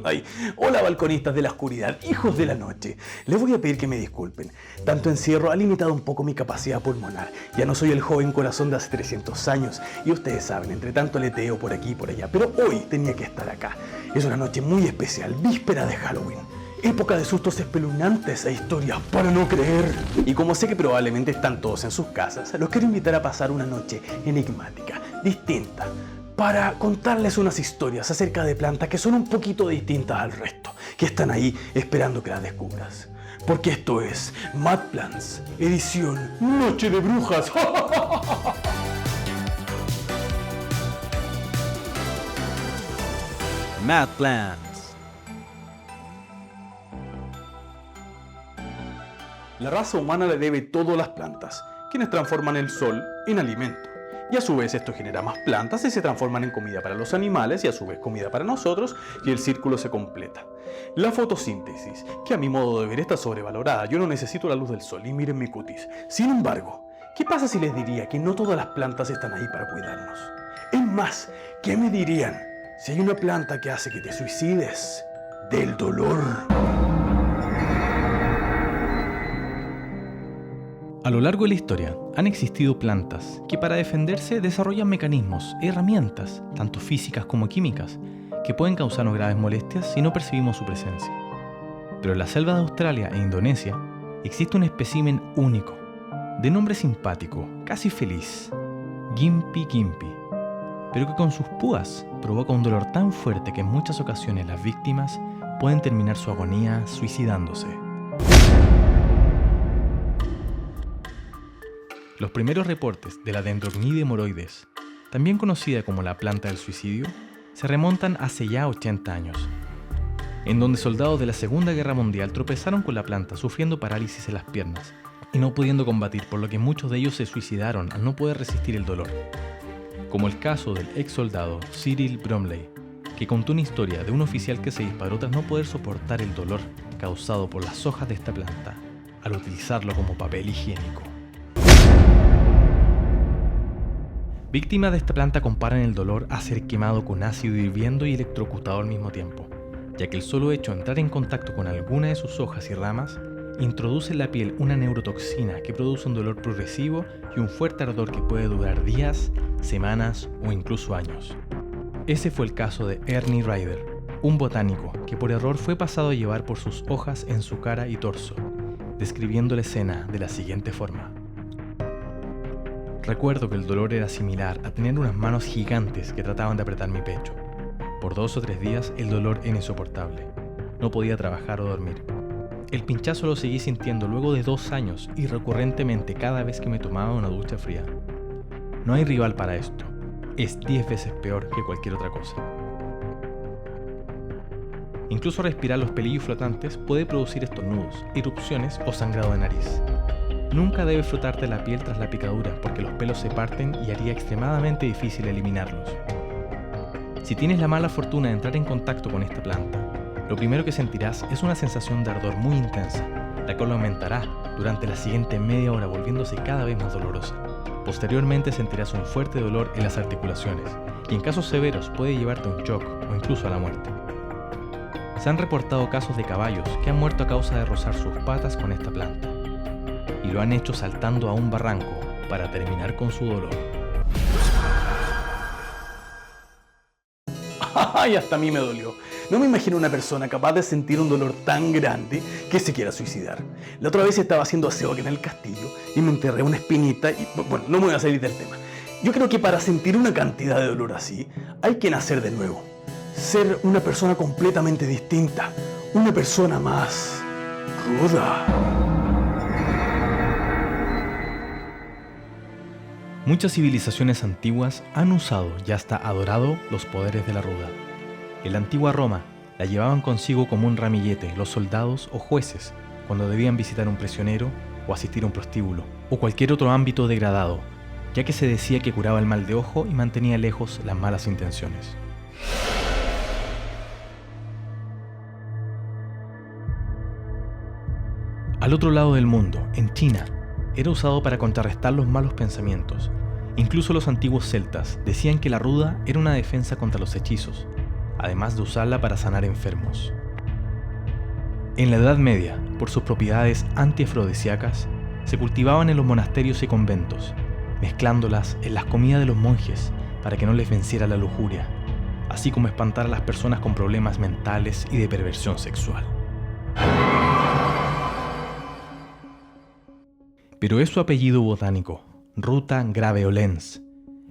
Ay, hola balconistas de la oscuridad, hijos de la noche. Les voy a pedir que me disculpen. Tanto encierro ha limitado un poco mi capacidad pulmonar. Ya no soy el joven corazón de hace 300 años. Y ustedes saben, entre tanto leteo por aquí y por allá. Pero hoy tenía que estar acá. Es una noche muy especial, víspera de Halloween. Época de sustos espeluznantes e historias para no creer. Y como sé que probablemente están todos en sus casas, los quiero invitar a pasar una noche enigmática, distinta, para contarles unas historias acerca de plantas que son un poquito distintas al resto, que están ahí esperando que las descubras. Porque esto es Mad Plants, edición Noche de Brujas. Mad Plants. La raza humana le debe todo a las plantas, quienes transforman el sol en alimento. Y a su vez esto genera más plantas y se transforman en comida para los animales y a su vez comida para nosotros y el círculo se completa. La fotosíntesis, que a mi modo de ver está sobrevalorada, yo no necesito la luz del sol y miren mi cutis. Sin embargo, ¿qué pasa si les diría que no todas las plantas están ahí para cuidarnos? Es más, ¿qué me dirían si hay una planta que hace que te suicides del dolor? A lo largo de la historia han existido plantas que para defenderse desarrollan mecanismos e herramientas, tanto físicas como químicas, que pueden causarnos graves molestias si no percibimos su presencia. Pero en la selva de Australia e Indonesia existe un espécimen único, de nombre simpático, casi feliz, Gympie gympie, pero que con sus púas provoca un dolor tan fuerte que en muchas ocasiones las víctimas pueden terminar su agonía suicidándose. Los primeros reportes de la Dendrocnide moroides, también conocida como la planta del suicidio, se remontan hace ya 80 años, en donde soldados de la Segunda Guerra Mundial tropezaron con la planta sufriendo parálisis en las piernas y no pudiendo combatir, por lo que muchos de ellos se suicidaron al no poder resistir el dolor. Como el caso del ex soldado Cyril Bromley, que contó una historia de un oficial que se disparó tras no poder soportar el dolor causado por las hojas de esta planta al utilizarlo como papel higiénico. Víctimas de esta planta comparan el dolor a ser quemado con ácido hirviendo y electrocutado al mismo tiempo, ya que el solo hecho de entrar en contacto con alguna de sus hojas y ramas introduce en la piel una neurotoxina que produce un dolor progresivo y un fuerte ardor que puede durar días, semanas o incluso años. Ese fue el caso de Ernie Ryder, un botánico que por error fue pasado a llevar por sus hojas en su cara y torso, describiendo la escena de la siguiente forma. Recuerdo que el dolor era similar a tener unas manos gigantes que trataban de apretar mi pecho. Por 2 o 3 días el dolor era insoportable. No podía trabajar o dormir. El pinchazo lo seguí sintiendo luego de 2 años y recurrentemente cada vez que me tomaba una ducha fría. No hay rival para esto. Es 10 veces peor que cualquier otra cosa. Incluso respirar los pelillos flotantes puede producir estornudos, erupciones o sangrado de nariz. Nunca debes frotarte la piel tras la picadura porque los pelos se parten y haría extremadamente difícil eliminarlos. Si tienes la mala fortuna de entrar en contacto con esta planta, lo primero que sentirás es una sensación de ardor muy intensa, la cual aumentará durante la siguiente media hora volviéndose cada vez más dolorosa. Posteriormente sentirás un fuerte dolor en las articulaciones y en casos severos puede llevarte a un shock o incluso a la muerte. Se han reportado casos de caballos que han muerto a causa de rozar sus patas con esta planta. Y lo han hecho saltando a un barranco para terminar con su dolor. ¡Ay! Hasta a mí me dolió. No me imagino una persona capaz de sentir un dolor tan grande que se quiera suicidar. La otra vez estaba haciendo aseo aquí en el castillo y me enterré una espinita y, bueno, no me voy a salir del tema. Yo creo que para sentir una cantidad de dolor así, hay que nacer de nuevo. Ser una persona completamente distinta. Una persona más ruda. Muchas civilizaciones antiguas han usado y hasta adorado los poderes de la ruda. En la antigua Roma la llevaban consigo como un ramillete los soldados o jueces cuando debían visitar un prisionero o asistir a un prostíbulo o cualquier otro ámbito degradado, ya que se decía que curaba el mal de ojo y mantenía lejos las malas intenciones. Al otro lado del mundo, en China, era usado para contrarrestar los malos pensamientos. Incluso los antiguos celtas decían que la ruda era una defensa contra los hechizos, además de usarla para sanar enfermos. En la Edad Media, por sus propiedades antiafrodisíacas, se cultivaban en los monasterios y conventos, mezclándolas en las comidas de los monjes para que no les venciera la lujuria, así como espantar a las personas con problemas mentales y de perversión sexual. Pero es su apellido botánico, Ruta graveolens,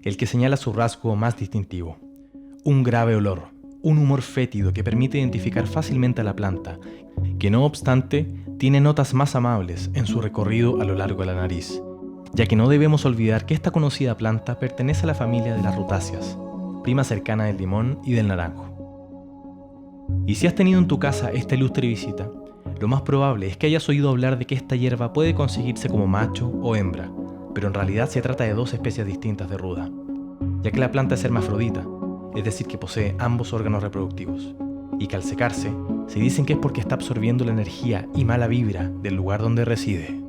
el que señala su rasgo más distintivo: un grave olor, un humor fétido que permite identificar fácilmente a la planta, que no obstante tiene notas más amables en su recorrido a lo largo de la nariz, ya que no debemos olvidar que esta conocida planta pertenece a la familia de las rutáceas, prima cercana del limón y del naranjo. Y si has tenido en tu casa esta ilustre visita, lo más probable es que hayas oído hablar de que esta hierba puede conseguirse como macho o hembra, pero en realidad se trata de dos especies distintas de ruda, ya que la planta es hermafrodita, es decir que posee ambos órganos reproductivos, y que al secarse, se dicen que es porque está absorbiendo la energía y mala vibra del lugar donde reside.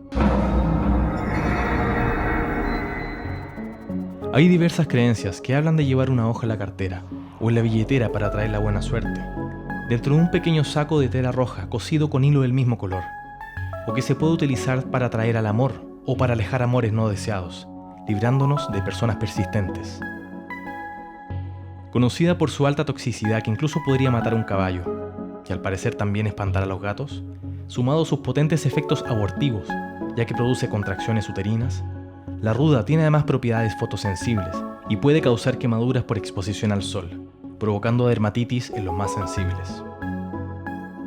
Hay diversas creencias que hablan de llevar una hoja en la cartera o en la billetera para traer la buena suerte, dentro de un pequeño saco de tela roja cosido con hilo del mismo color, o que se puede utilizar para atraer al amor o para alejar amores no deseados, librándonos de personas persistentes. Conocida por su alta toxicidad que incluso podría matar a un caballo, y al parecer también espantar a los gatos, sumado a sus potentes efectos abortivos, ya que produce contracciones uterinas, la ruda tiene además propiedades fotosensibles y puede causar quemaduras por exposición al sol, provocando dermatitis en los más sensibles.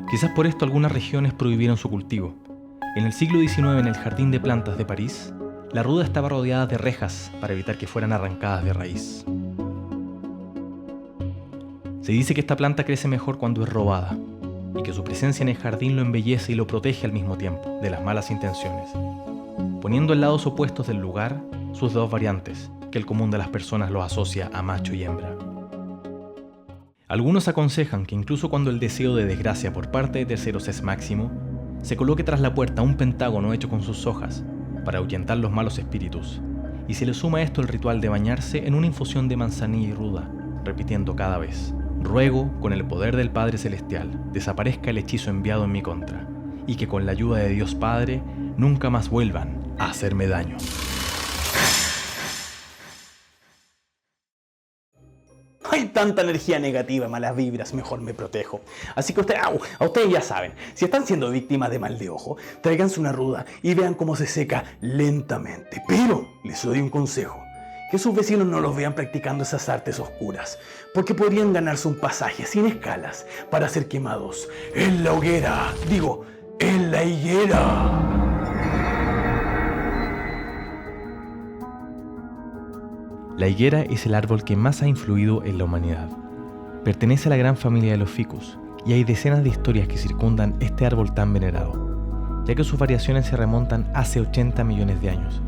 Quizás por esto algunas regiones prohibieron su cultivo. En el siglo XIX, en el Jardín de Plantas de París, la ruda estaba rodeada de rejas para evitar que fueran arrancadas de raíz. Se dice que esta planta crece mejor cuando es robada, y que su presencia en el jardín lo embellece y lo protege al mismo tiempo de las malas intenciones, poniendo en lados opuestos del lugar sus dos variantes, que el común de las personas los asocia a macho y hembra. Algunos aconsejan que incluso cuando el deseo de desgracia por parte de terceros es máximo, se coloque tras la puerta un pentágono hecho con sus hojas para ahuyentar los malos espíritus, y se le suma a esto el ritual de bañarse en una infusión de manzanilla y ruda, repitiendo cada vez: ruego, con el poder del Padre Celestial, desaparezca el hechizo enviado en mi contra, y que con la ayuda de Dios Padre nunca más vuelvan a hacerme daño. Hay tanta energía negativa, malas vibras, mejor me protejo. Así que ustedes ya saben, si están siendo víctimas de mal de ojo, tráiganse una ruda y vean cómo se seca lentamente. Pero les doy un consejo: que sus vecinos no los vean practicando esas artes oscuras, porque podrían ganarse un pasaje sin escalas para ser quemados en la hoguera, en la higuera. La higuera es el árbol que más ha influido en la humanidad. Pertenece a la gran familia de los ficus, y hay decenas de historias que circundan este árbol tan venerado, ya que sus variaciones se remontan hace 80 millones de años,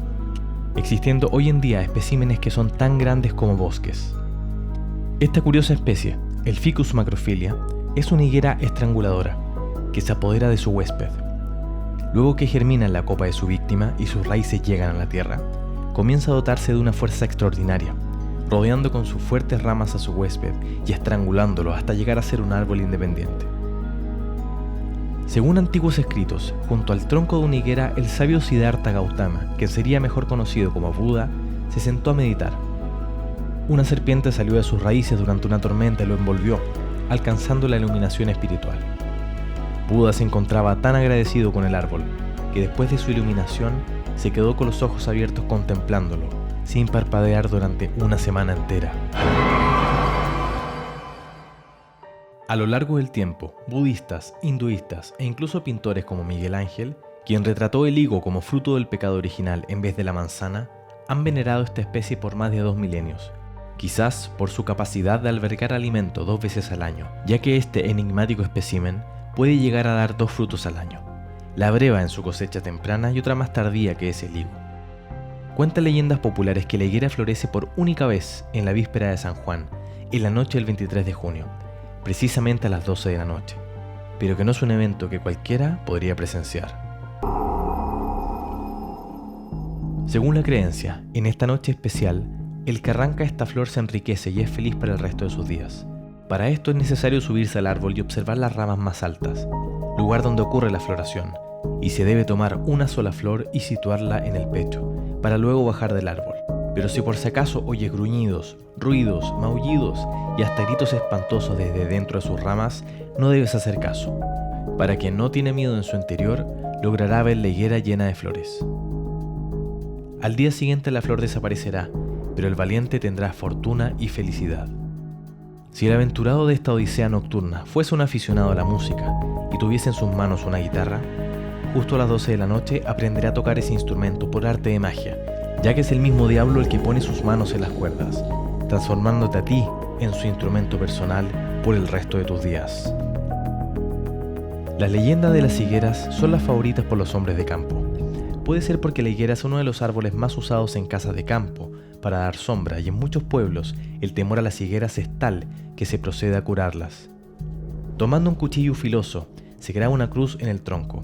existiendo hoy en día especímenes que son tan grandes como bosques. Esta curiosa especie, el Ficus macrophylla, es una higuera estranguladora que se apodera de su huésped. Luego que germina en la copa de su víctima y sus raíces llegan a la tierra, comienza a dotarse de una fuerza extraordinaria, rodeando con sus fuertes ramas a su huésped y estrangulándolo hasta llegar a ser un árbol independiente. Según antiguos escritos, junto al tronco de una higuera, el sabio Siddhartha Gautama, que sería mejor conocido como Buda, se sentó a meditar. Una serpiente salió de sus raíces durante una tormenta y lo envolvió, alcanzando la iluminación espiritual. Buda se encontraba tan agradecido con el árbol, que después de su iluminación, se quedó con los ojos abiertos contemplándolo, sin parpadear durante una semana entera. A lo largo del tiempo, budistas, hinduistas e incluso pintores como Miguel Ángel, quien retrató el higo como fruto del pecado original en vez de la manzana, han venerado esta especie por más de 2 milenios, quizás por su capacidad de albergar alimento 2 veces al año, ya que este enigmático espécimen puede llegar a dar 2 frutos al año, la breva en su cosecha temprana y otra más tardía que es el higo. Cuentan leyendas populares que la higuera florece por única vez en la víspera de San Juan, en la noche del 23 de junio, precisamente a las 12 de la noche, pero que no es un evento que cualquiera podría presenciar. Según la creencia, en esta noche especial, el que arranca esta flor se enriquece y es feliz para el resto de sus días, Para esto es necesario subirse al árbol y observar las ramas más altas, lugar donde ocurre la floración, y se debe tomar una sola flor y situarla en el pecho, para luego bajar del árbol. Pero si por si acaso oyes gruñidos, ruidos, maullidos y hasta gritos espantosos desde dentro de sus ramas, no debes hacer caso. Para quien no tiene miedo en su interior, logrará ver la higuera llena de flores. Al día siguiente la flor desaparecerá, pero el valiente tendrá fortuna y felicidad. Si el aventurado de esta odisea nocturna fuese un aficionado a la música y tuviese en sus manos una guitarra, justo a las 12 de la noche aprenderá a tocar ese instrumento por arte de magia, ya que es el mismo diablo el que pone sus manos en las cuerdas, transformándote a ti en su instrumento personal por el resto de tus días. Las leyendas de las higueras son las favoritas por los hombres de campo. Puede ser porque la higuera es uno de los árboles más usados en casas de campo para dar sombra, y en muchos pueblos el temor a las higueras es tal que se procede a curarlas. Tomando un cuchillo filoso, se graba una cruz en el tronco.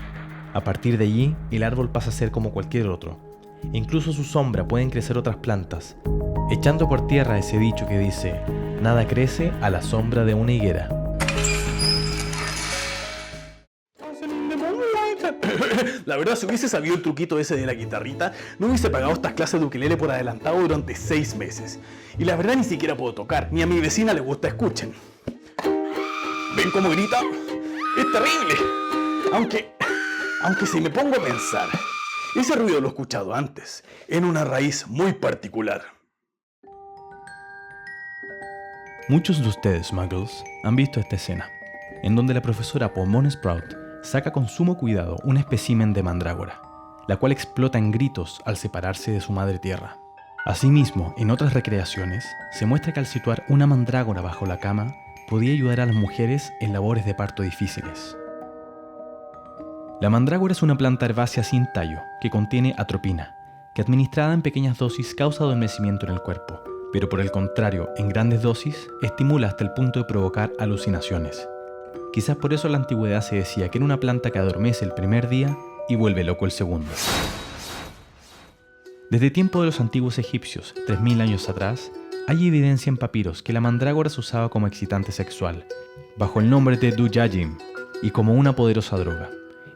A partir de allí, el árbol pasa a ser como cualquier otro. Incluso a su sombra pueden crecer otras plantas, echando por tierra ese dicho que dice: nada crece a la sombra de una higuera. La verdad, si hubiese sabido el truquito ese de la guitarrita, no hubiese pagado estas clases de ukelele por adelantado durante 6 meses. Y la verdad, ni siquiera puedo tocar, ni a mi vecina le gusta escuchen. ¿Ven cómo grita? Es terrible. Aunque si me pongo a pensar, ese ruido lo he escuchado antes, en una raíz muy particular. Muchos de ustedes, muggles, han visto esta escena, en donde la profesora Pomona Sprout saca con sumo cuidado un espécimen de mandrágora, la cual explota en gritos al separarse de su madre tierra. Asimismo, en otras recreaciones, se muestra que al situar una mandrágora bajo la cama, podía ayudar a las mujeres en labores de parto difíciles. La mandrágora es una planta herbácea sin tallo que contiene atropina, que administrada en pequeñas dosis causa adormecimiento en el cuerpo, pero por el contrario, en grandes dosis, estimula hasta el punto de provocar alucinaciones. Quizás por eso en la antigüedad se decía que era una planta que adormece el primer día y vuelve loco el segundo. Desde tiempo de los antiguos egipcios, 3000 años atrás, hay evidencia en papiros que la mandrágora se usaba como excitante sexual, bajo el nombre de dujajim, y como una poderosa droga.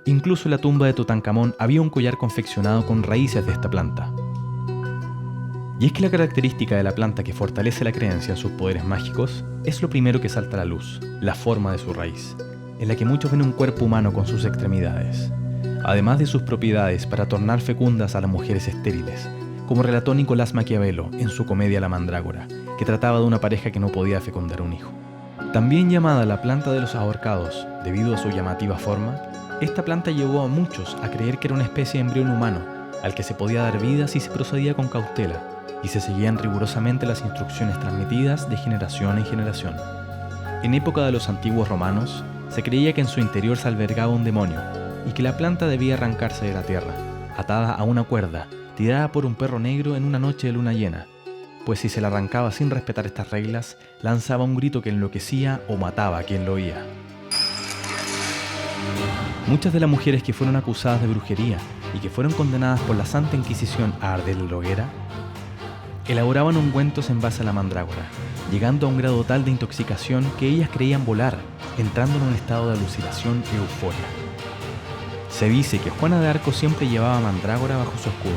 Incluso en la tumba de Tutankamón había un collar confeccionado con raíces de esta planta. Y es que la característica de la planta que fortalece la creencia en sus poderes mágicos es lo primero que salta a la luz, la forma de su raíz, en la que muchos ven un cuerpo humano con sus extremidades, además de sus propiedades para tornar fecundas a las mujeres estériles, como relató Nicolás Maquiavelo en su comedia La Mandrágora, que trataba de una pareja que no podía fecundar un hijo. También llamada la planta de los ahorcados, debido a su llamativa forma, esta planta llevó a muchos a creer que era una especie de embrión humano, al que se podía dar vida si se procedía con cautela, y se seguían rigurosamente las instrucciones transmitidas de generación en generación. En época de los antiguos romanos, se creía que en su interior se albergaba un demonio, y que la planta debía arrancarse de la tierra, atada a una cuerda, tirada por un perro negro en una noche de luna llena, pues si se la arrancaba sin respetar estas reglas, lanzaba un grito que enloquecía o mataba a quien lo oía. Muchas de las mujeres que fueron acusadas de brujería y que fueron condenadas por la Santa Inquisición a arder en la hoguera, elaboraban ungüentos en base a la mandrágora, llegando a un grado tal de intoxicación que ellas creían volar, entrando en un estado de alucinación y euforia. Se dice que Juana de Arco siempre llevaba mandrágora bajo su escudo,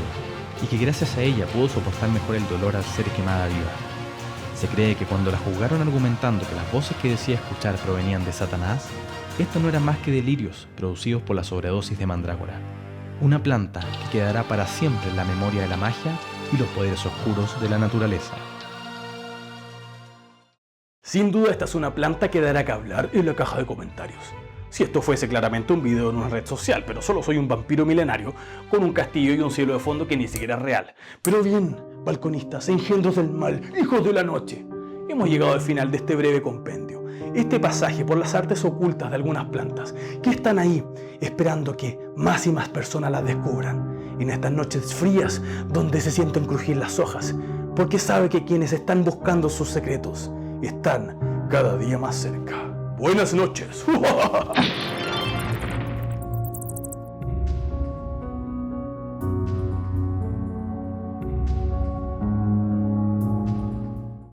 y que gracias a ella pudo soportar mejor el dolor al ser quemada viva. Se cree que cuando la juzgaron argumentando que las voces que decía escuchar provenían de Satanás, esto no eran más que delirios producidos por la sobredosis de mandrágora, una planta que quedará para siempre en la memoria de la magia y los poderes oscuros de la naturaleza. Sin duda esta es una planta que dará que hablar en la caja de comentarios. Si esto fuese claramente un video en una red social, pero solo soy un vampiro milenario con un castillo y un cielo de fondo que ni siquiera es real. Pero bien, balconistas, engendros del mal, hijos de la noche, hemos llegado al final de este breve compendio. Este pasaje por las artes ocultas de algunas plantas que están ahí esperando que más y más personas las descubran en estas noches frías donde se sienten crujir las hojas, porque sabe que quienes están buscando sus secretos están cada día más cerca. Buenas noches.